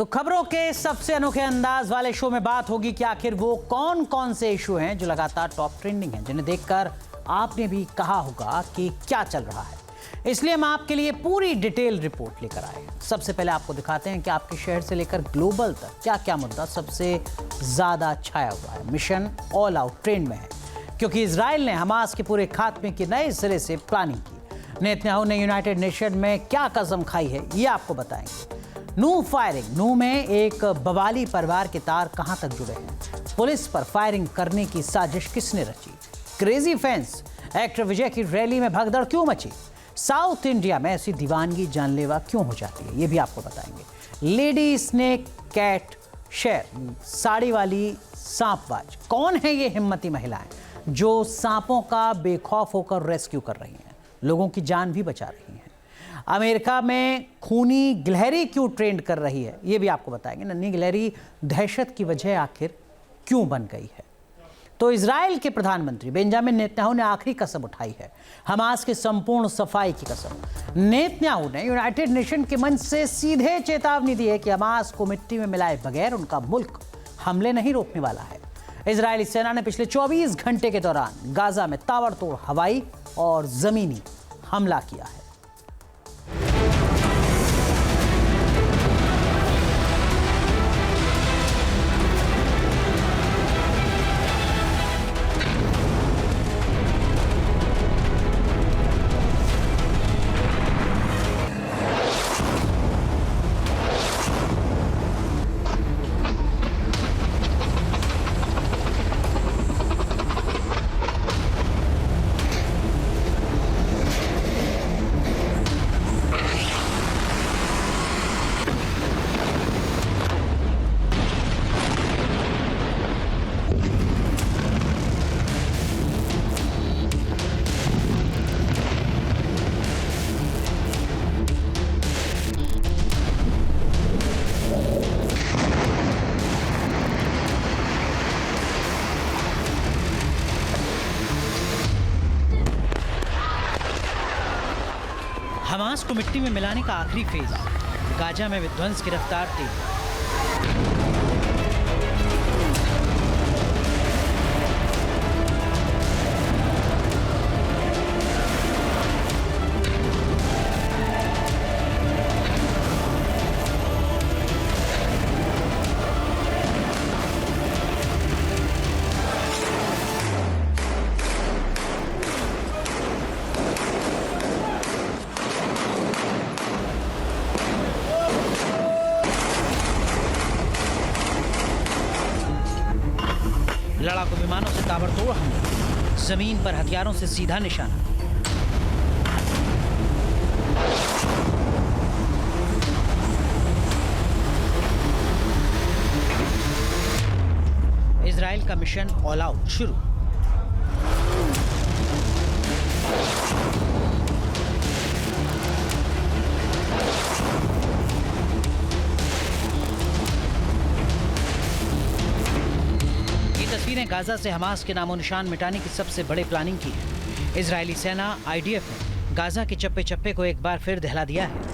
तो खबरों के सबसे अनोखे अंदाज वाले शो में बात होगी कि आखिर वो कौन कौन से इशू हैं जो लगातार टॉप ट्रेंडिंग हैं, जिन्हें देखकर आपने भी कहा होगा कि क्या चल रहा है। इसलिए हम आपके लिए पूरी डिटेल रिपोर्ट लेकर आए हैं। सबसे पहले आपको दिखाते हैं कि आपके शहर से लेकर ग्लोबल तक क्या क्या मुद्दा सबसे ज्यादा छाया हुआ है। मिशन ऑल आउट ट्रेंड में है क्योंकि इजराइल ने हमास के पूरे खात्मे की नए सिरे से प्लानिंग की। नेतन्याहू ने यूनाइटेड नेशन में क्या कसम खाई है, ये आपको बताएंगे। नू फायरिंग, नू में एक बवाली परिवार के तार कहां तक जुड़े हैं, पुलिस पर फायरिंग करने की साजिश किसने रची, क्रेजी फैंस, एक्टर विजय की रैली में भगदड़ क्यों मची, साउथ इंडिया में ऐसी दीवानगी जानलेवा क्यों हो जाती है, ये भी आपको बताएंगे। लेडी स्नेक कैट शेर, साड़ी वाली सांपबाज, कौन है ये हिम्मती महिलाएं जो सांपों का बेखौफ होकर रेस्क्यू कर रही हैं, लोगों की जान भी बचा रही हैं। अमेरिका में खूनी गिलहरी क्यों ट्रेंड कर रही है, ये भी आपको बताएंगे। नन्ही गिलहरी दहशत की वजह आखिर क्यों बन गई है। तो इजराइल के प्रधानमंत्री बेंजामिन नेतन्याहू ने आखिरी कसम उठाई है, हमास की संपूर्ण सफाई की कसम। नेतन्याहू ने यूनाइटेड नेशन के मंच से सीधे चेतावनी दी है कि हमास को मिट्टी में मिलाए बगैर उनका मुल्क हमले नहीं रोकने वाला है। इजरायली सेना ने पिछले 24 घंटे के दौरान गाजा में ताबड़तोड़ हवाई और जमीनी हमला किया है। हमास को मिट्टी में मिलाने का आखिरी फेज, गाजा में विध्वंस की रफ्तार तेज। लड़ाकू विमानों से ताबड़तोड़ हमले, जमीन पर हथियारों से सीधा निशाना। इजराइल का मिशन ऑल आउट शुरू। तस्वीरें गाजा से हमास के नामो निशान मिटाने की सबसे बड़े प्लानिंग की है। इजरायली सेना आईडीएफ ने गाजा के चप्पे चप्पे को एक बार फिर दहला दिया है।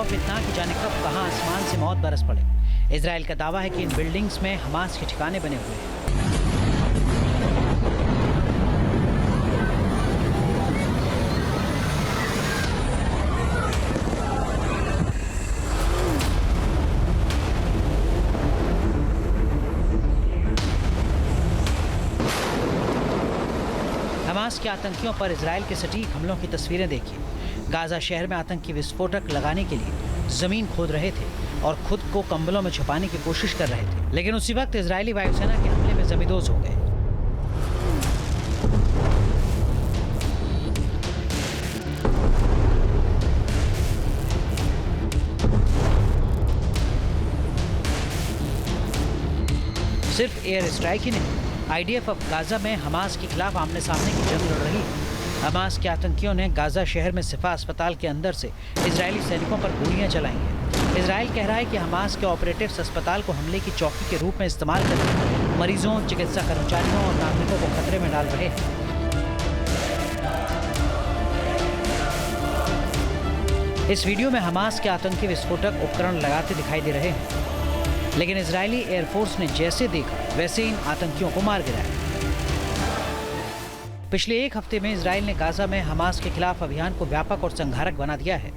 इतना कि जाने कब कहां आसमान से मौत बरस पड़े। इजराइल का दावा है कि इन बिल्डिंग्स में हमास के ठिकाने बने हुए हैं। हमास के आतंकियों पर इजराइल के सटीक हमलों की तस्वीरें देखिए। गाजा शहर में आतंकी विस्फोटक लगाने के लिए जमीन खोद रहे थे और खुद को कंबलों में छुपाने की कोशिश कर रहे थे, लेकिन उसी वक्त इजरायली वायुसेना के हमले में जमींदोज हो गए। सिर्फ एयर स्ट्राइक ही नहीं, आईडीएफ अब गाजा में हमास के खिलाफ आमने सामने की जंग लड़ रही है। हमास के आतंकियों ने गाजा शहर में शिफा अस्पताल के अंदर से इजरायली सैनिकों पर गोलियां चलाई हैं। इजराइल कह रहा है कि हमास के ऑपरेटिव्स अस्पताल को हमले की चौकी के रूप में इस्तेमाल करके मरीजों, चिकित्सा कर्मचारियों और नागरिकों को खतरे में डाल रहे हैं। इस वीडियो में हमास के आतंकी विस्फोटक उपकरण लगाते दिखाई दे रहे हैं, लेकिन इजरायली एयरफोर्स ने जैसे देखा वैसे इन आतंकियों को मार गिराया। पिछले एक हफ्ते में इजराइल ने गाजा में हमास के खिलाफ अभियान को व्यापक और संघारक बना दिया है।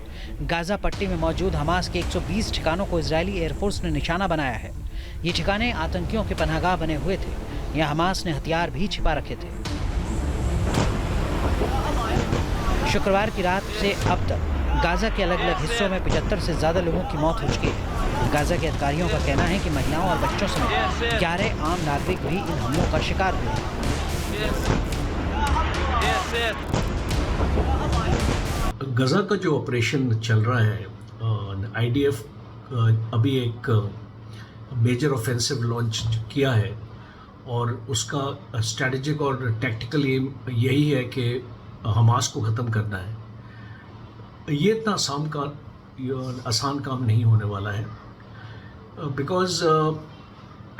गाजा पट्टी में मौजूद हमास के 120 ठिकानों को इजरायली एयरफोर्स ने निशाना बनाया है। ये ठिकाने आतंकियों के पनाहगाह बने हुए थे। यहाँ हमास ने हथियार भी छिपा रखे थे। शुक्रवार की रात से अब तक गाजा के अलग अलग हिस्सों में 75 से ज्यादा लोगों की मौत हो चुकी है। गाजा के अधिकारियों का कहना है कि महिलाओं और बच्चों समेत 11 आम नागरिक भी इन हमलों का शिकार हुए। गाजा का जो ऑपरेशन चल रहा है, आईडीएफ अभी एक मेजर ऑफेंसिव लॉन्च किया है और उसका स्ट्रैटेजिक और टैक्टिकल एम यही है कि हमास को ख़त्म करना है। ये इतना आसान काम नहीं होने वाला है, बिकॉज़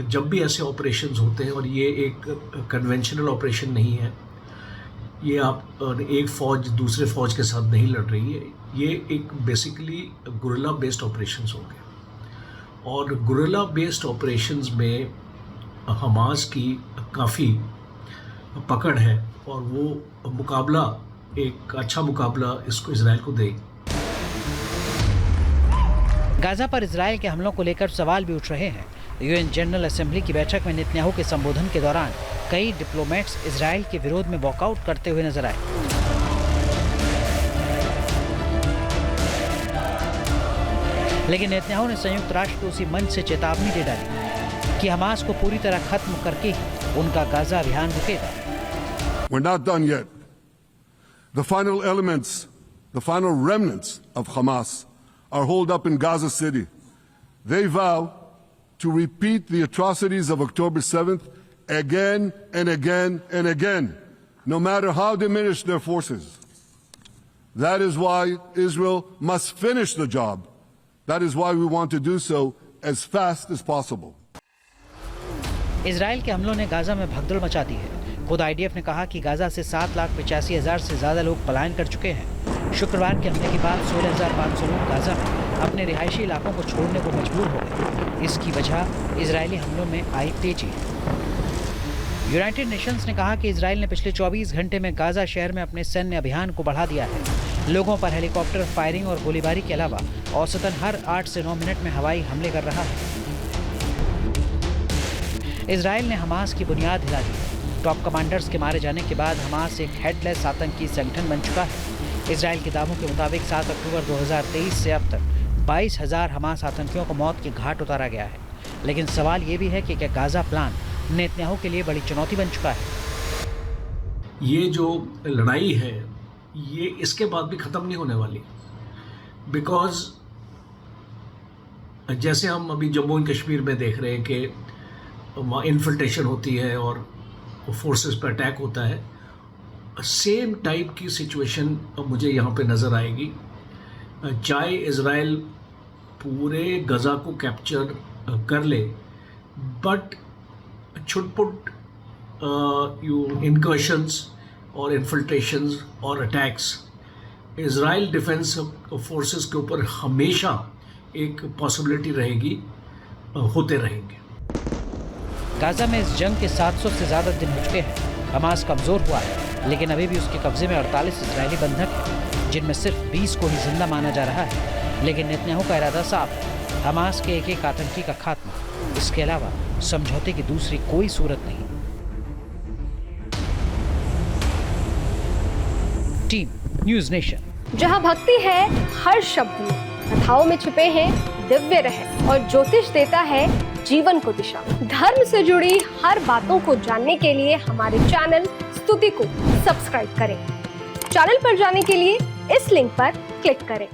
जब भी ऐसे ऑपरेशंस होते हैं और ये एक कन्वेंशनल ऑपरेशन नहीं है, ये आप एक फ़ौज दूसरे फ़ौज के साथ नहीं लड़ रही है, ये एक बेसिकली गुरिल्ला बेस्ड ऑपरेशंस होंगे और गुरिल्ला बेस्ड ऑपरेशंस में हमास की काफ़ी पकड़ है और वो मुकाबला एक अच्छा मुकाबला इसको इजराइल को देगी। गाजा पर इजराइल के हमलों को लेकर सवाल भी उठ रहे हैं। यूएन जनरल असेंबली की बैठक में नेतन्याहू के संबोधन के दौरान कई डिप्लोमेट्स इजराइल के विरोध में वॉकआउट करते हुए नजर आए। लेकिन नेतन्याहू ने संयुक्त राष्ट्र को उसी मंच से चेतावनी दे डाली कि हमास को पूरी तरह खत्म करके ही उनका गाजा अभियान रुकेगा। We're not done yet. The final elements, the final remnants of Hamas are holed up in Gaza City. They vow to repeat the atrocities of October 7th again and again and again, no matter how diminished their forces. That is why Israel must finish the job. That is why we want to do so as fast as possible. Israel के हमलों ने Gaza में भगदड़ मचा दी है। खुद IDF ने कहा कि गाजा से 7,85,000 से ज्यादा लोग पलायन कर चुके हैं। शुक्रवार के हमले के बाद 16,500 लोग गाजा में अपने रिहायशी इलाकों को छोड़ने को मजबूर हो गए। इसकी वजह इजरायली हमलों में आई तेजी है। यूनाइटेड नेशंस ने कहा कि इजराइल ने पिछले 24 घंटे में गाजा शहर में अपने सैन्य अभियान को बढ़ा दिया है। लोगों पर हेलीकॉप्टर फायरिंग और गोलीबारी के अलावा औसतन हर 8 से 9 मिनट में हवाई हमले कर रहा है। इजराइल ने हमास की बुनियाद हिला दी। टॉप कमांडर्स के मारे जाने के बाद हमास एक हेडलेस आतंकी संगठन बन चुका है। इजराइल के दावों के मुताबिक 7 अक्टूबर 2023 से अब तक 22,000 हमास आतंकियों को मौत के घाट उतारा गया है। लेकिन सवाल ये भी है कि क्या गाजा प्लान नेतन्याहू के लिए बड़ी चुनौती बन चुका है। ये जो लड़ाई है ये इसके बाद भी ख़त्म नहीं होने वाली, बिकॉज़ जैसे हम अभी जम्मू एंड कश्मीर में देख रहे हैं कि इन्फिल्ट्रेशन होती है और फोर्सेस पर अटैक होता है, सेम टाइप की सिचुएशन मुझे यहाँ पे नज़र आएगी। चाहे इज़राइल पूरे गज़ा को कैप्चर कर ले, बट छुटपुट इनकर्शंस और इन्फिल्ट्रेशंस और अटैक्स इज़राइल डिफेंस फोर्सेस के ऊपर हमेशा एक पॉसिबिलिटी रहेगी, होते रहेंगे। गाजा में इस जंग के 700 से ज़्यादा दिन हो चुके हैं। हमास कमज़ोर हुआ है, लेकिन अभी भी उसके कब्जे में 48 इजरायली बंधक हैं, जिनमें सिर्फ 20 को ही जिंदा माना जा रहा है। लेकिन नेतन्याहू का इरादा साफ है, हमास के एक आतंकी का खात्मा। इसके अलावा समझौते की दूसरी कोई सूरत नहीं। Team news nation. जहां भक्ति है हर शब्द में, कथाओं में छुपे हैं दिव्य रहस्य और ज्योतिष देता है जीवन को दिशा। धर्म से जुड़ी हर बातों को जानने के लिए हमारे चैनल स्तुति को सब्सक्राइब करें। चैनल पर जाने के लिए इस लिंक पर क्लिक करें।